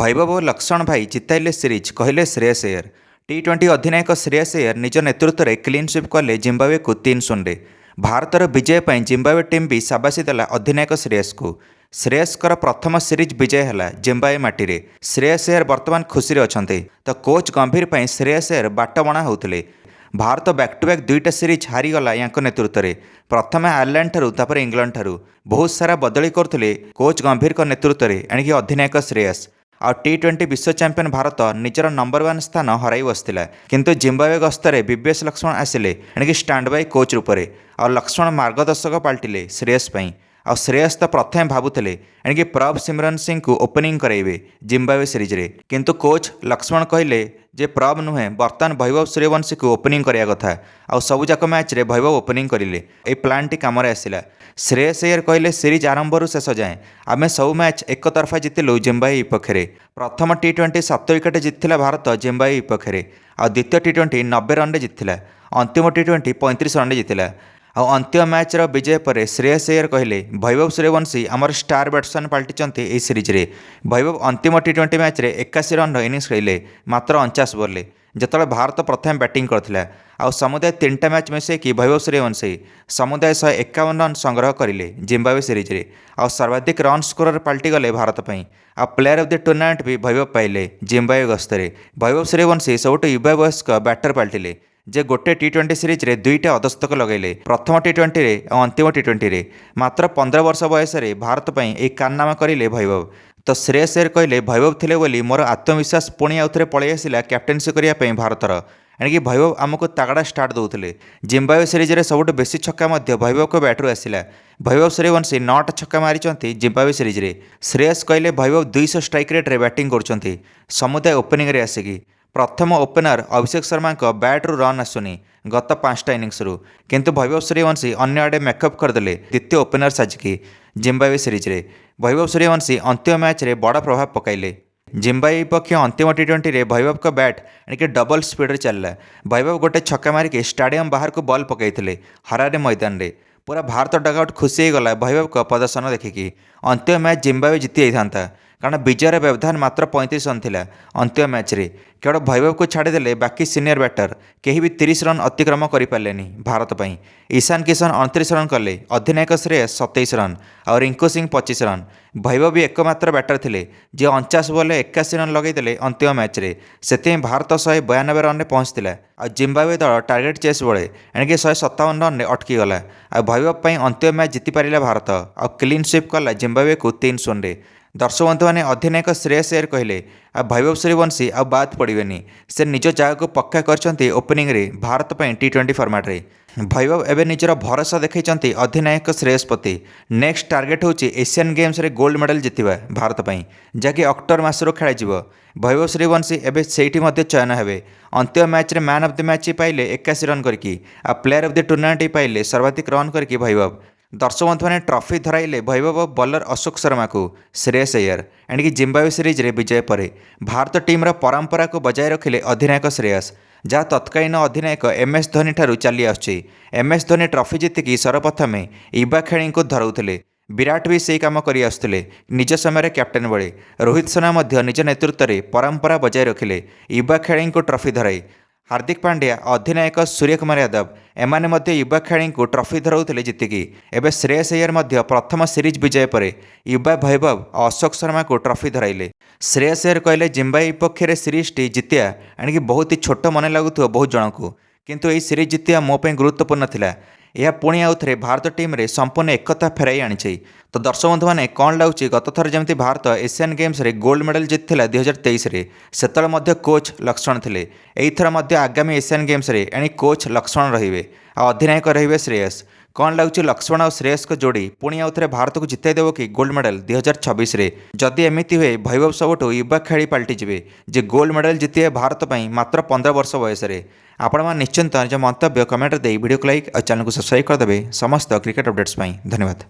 वैभव और लक्ष्मण भाई जिताइले सीरीज कहले श्रेयस अय्यर। टी20 अधिनायक श्रेयस अय्यर निज नेतृत्व में क्लीन स्वीप कले जिम्बाब्वे को 3-0। भारतर विजय पर जिम्बाब्वे टीम भी शाबाशी देला अधिनायक श्रेयस को। श्रेयसकर प्रथम सीरीज विजय है जिम्बाब्वे माटी रे। श्रेयस अय्यर वर्तमान खुशी अच्छे तो कोच गंभीर पर श्रेयस अय्यर बाट बणा होते। भारत बैक टू बैक दुईटा सीरीज हारीगला या नेतृत्व में। प्रथम आयरलैंड ठार इंग्लैंड ठार बहुत सारा बदली करते कोच गंभीर नेतृत्व में एणिकी अधिनायक श्रेयस। आ टी20 विश्व चैंपियन भारत निजर नंबर 1 स्थान हर बसला किंतु जिम्बाब्वे गस्तर बीबीएस लक्ष्मण आसिले एणिकी स्टैंड बाय कोच रूप से। आ लक्ष्मण मार्गदर्शक पलटिले श्रेयस पई। आ श्रेयस तो प्रथम भावुले एणिकी प्रभ सिमरन सिंह को ओपनिंग कराइबे जिम्बाब्वे सीरीज रे, किंतु कोच लक्ष्मण कहले जे प्रभ नुहे बर्तमान वैभव सूर्यवंशी को ओपनिंग करिया कथा। आ सबुजाक मैच रे वैभव ओपनिंग करिले ए प्लान टी काम आसिला। श्रेयस अय्यर कहले सीरीज आरंभ शेष जाए आमे सब मैच एक तरफा जितिलु जिम्बाब्वे विपक्ष में। प्रथम टी20 7 विकेट जीतिला भारत जिम्बाब्वे विपक्ष में। आ द्वितीय टी20 90 रन जीतिला। अंतिम टी20 35 रन जीतिला। आ अंतिम मैच विजय पर श्रेयस अय्यर कहले वैभव सूर्यवंशी आमर स्टार बैट्समैन पलटिचंती ए सीरीज रे। वैभव अंतिम टी20 मैच रे 81 रन इनिंग्स खेले मात्र 49 बॉल जिते भारत प्रथम बैटिंग करथिला। आ समुदाय 3टा मैच मिसेकी वैभव सूर्यवंशी समुदाय 151 रन संग्रह करिले जिम्बाब्वे सीरीज रे। आ सर्वाधिक रन स्कोरर पलटि गले भारत पई। आ प्लेयर ऑफ द टूर्नामेंट भी वैभव पाइले जिम्बाब्वे गस्तरे। वैभव सूर्यवंशी सबुठ युवा वयस्क बैटर पलटिले जे गोटे टी20 सीरीज रे 2टा अदस्तक लगेले। प्रथम टी20 रे और अंतिम टी20 रे मात्र 15 वर्ष बयस रे भारत पई एक कारनामा करिले वैभव। तो श्रेयस अय्यर कहले वैभव थिले बोली मोर आत्मविश्वास पुणी आउथरे पळै आसिला कैप्टेनसी करिया पई भारतर। एणिकी वैभव आमको तागड़ा स्टार्ट दौले। जिम्बाब्वे सीरीज रे सबुठ बेसी छक्का मध्य वैभव को बैटरू आसिला। वैभव सूर्यवंशी 9टा छक्का मारिचंती जिम्बाब्वे सीरीज रे। श्रेयस कहले वैभव 200 स्ट्राइक रेट रे बैटिंग करचंती समुदाय ओपनिंग रे आसिकी। प्रथम ओपनर अभिषेक शर्मा बैट्रु रन आसुनी गत 5टा इनिंग्स किंतु वैभव सूर्यवंशी अन्य आड़े मेकअप करदे द्वितीय ओपनर साजिकी जिम्बाब्वे सीरीज रे। वैभव सूर्यवंशी अंतिम मैच रे बड़ प्रभाव पकाइले। जिम्बाब्वे विपक्ष अंतिम टी20 रे वैभव का बैट एणिके डबल स्पीड चलला। वैभव गोटे छक्का मारिक स्टाडियम बाहर को बॉल पकईले हरारे मैदान रे। पूरा भारत डगआउट खुशी होगला वैभव का प्रदर्शन देखिकी। अंतिम मैच जिम्बाब्वे जीति जाता कारण विजयर व्यवधान मात्र 35 रन थिला। अंतिम मैच रे केवल वैभव को छाड़देले बाकी सीनियर बैटर केही भी 30 रन अतिक्रम कर पारे भारत पई। ईशान किशन 29 रन कले, अधिनायक श्रेयस 27 रन और रिंकू सिंह 25 रन। वैभव भी एकमात्र बैटर थिले जे 49 बॉल 81 रन लगेदेले अंतिम मैच रे। से भारत 192 रन में पहुंचला। आ जिम्बाब्वे दल टार्गेट चेस बड़े एणिके 157 रन में अटकीगला। आ वैभव पई अंतिम मैच जीति पारिला भारत। आ क्लीन स्वीप कला जिम्बाब्वे को 3-0। दर्शक बंधु मैंने अधिनायक श्रेयस अय्यर कहले आ वैभव सूर्यवंशी आ बाद पड़ेनि से निज जगह को पक्का करछंती ओपनिंग रे भारत पई टी20 फॉर्मेट रे। वैभव एवं निजर भरोसा देखैछंती अधिनायक श्रेयस प्रति। नेक्स्ट टार्गेट होची एशियन गेम्स रे गोल्ड मेडल जितिबा भारत पई जहाँकि अक्टोबर मासरो खेल जीव। वैभव सूर्यवंशी एवं सेठी मध्य चयन हेबे। अंतिम मैच रे मैन ऑफ द मैच पाइले 81 रन करके। आ प्लेयर ऑफ द टूर्नामेंट पाइले सर्वाधिक रन करके वैभव। दर्शक बंधु मैंने ट्रॉफी धराइले वैभव बॉलर अशोक शर्मा को श्रेयस अय्यर एणिकी जिम्बाब्वे सीरीज रे विजय पर भारत टीम परंपरा को बजाय रखिले अधिनायक श्रेयस जहाँ तत्कालीन अधिनायक MS धोनी ठारू चली आसुछि। MS धोनी ट्रॉफी जीतिकी सर्वप्रथमे युवा खेली को धराउथिले। विराट भी से काम करी आसुथिले निज समय कैप्टेन बड़े। रोहित शर्मा मध्य निज नेतृत्व में परंपरा बजाय रखिले युवा खेली को ट्रॉफी धराई। हार्दिक पांड्या अधिनायक सूर्यकुमार यादव एमाने मध्य युवा खेली को ट्रॉफी धराउथिले जीतिकी। एवं श्रेयस अय्यर मध्य प्रथम सीरीज विजय पर युवा वैभव और अशोक शर्मा को ट्रॉफी धराइले। श्रेयस अय्यर कहले जिम्बाब्वे विपक्ष में सीरीज टी जितिया एणिकी बहुत ही छोट मन लगुव बहुत जन को, किंतु यह सीरीज जितिया मो पे गुरुत्वपूर्ण थिला। यह पुणी आउ थे भारत टीम रे संपूर्ण एकता फेराई आनी। तो दर्शक बंधु मैंने कौन लगुच गत थर जमी भारत एशियन गेम्स रे गोल्ड मेडल जीतिला 2023 रे सेतल मध्य कोच लक्ष्मण थे। एथर मध्य आगामी एशियन गेम्स रे एणी कोच लक्ष्मण रहिबे आ अधिनायक रहिबे श्रेयस। कौन लगुच लक्ष्मण और श्रेयस को जोड़ी पुणी आउ थे भारत को जिताई देव कि गोल्ड मेडल 2026 रे। जदि एमती हुए वैभव सबुठ युवा खेली पलटि जे जे गोल्ड मेडल जीते भारत पई मात्र 15 वर्ष बयस रे। आपण निश्चिंत निज मंतव्य कमेंट दे वीडियो को लाइक और चैनल को सब्सक्राइब करदे समस्त क्रिकेट अपडेट्स। धन्यवाद।